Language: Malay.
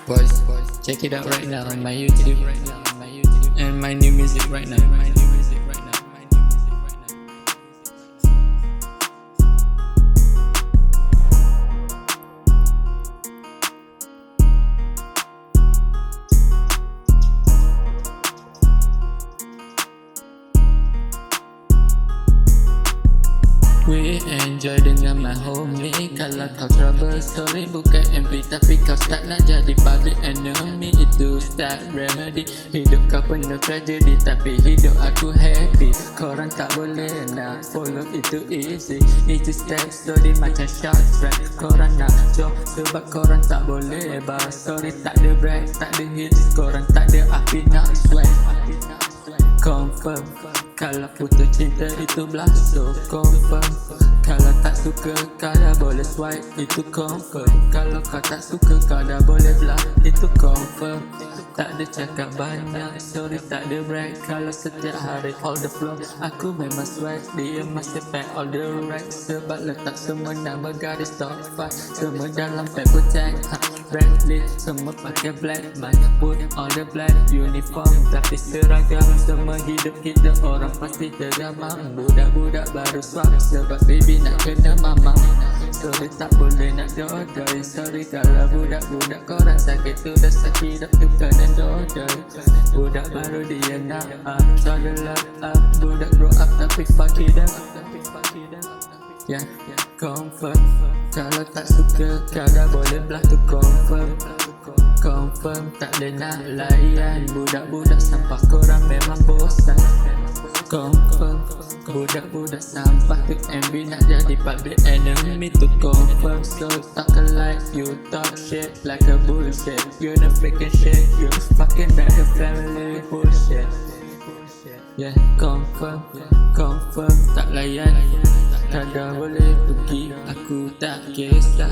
Boys, check it out right now on my YouTube and my new music right now. We enjoy dengan my homie. Kalau kau trouble story bukan MP, tapi kau start nak jadi public enemy. Itu start remedy. Hidup kau penuh tragedy, tapi hidup aku happy. Korang tak boleh nak follow, itu easy. Itu step story macam short track. Korang nak jump sebab korang tak boleh bass. Sorry tak ada break, tak ada hits. Korang tak ada api nak sweat. Confirm kalau putus cinta itu blaso. Confirm kalau tak suka kau dah boleh swipe. Itu confirm. Kalau kau tak suka kau dah boleh block. Itu confirm. Tak ada cakap banyak, sorry tak ada break. Kalau setiap hari all the flow, aku memang swag. Dia masih pack all the racks. Sebab letak semua nama garis top 5. Semua dalam paper tag, branded. Semua pakai black man, put all the black uniform. Tapi seragam semua hidup kita orang pasti tergamam. Budak-budak baru swap sebab baby nak kena mama. Sorry tak boleh nak dodoi. Sorry kalau budak-budak korang sakit tu dah sakit dah tukar dan dodoi. Budak baru dia nak up, struggle up. Budak grow up tapi fuck it up. Yeah, confirm. Kalau tak suka kau dah boleh belah tu confirm. Confirm tak ada nak layan. Budak-budak sampah korang memang bosan. Confirm. Budak-budak sampah tu MB nak jadi public enemy tu confirm. So talk like you talk shit like a bullshit. You the freaking shit, you fucking back the family bullshit. Yeah, confirm, confirm tak layan. Tak dah boleh pergi, aku tak kisah.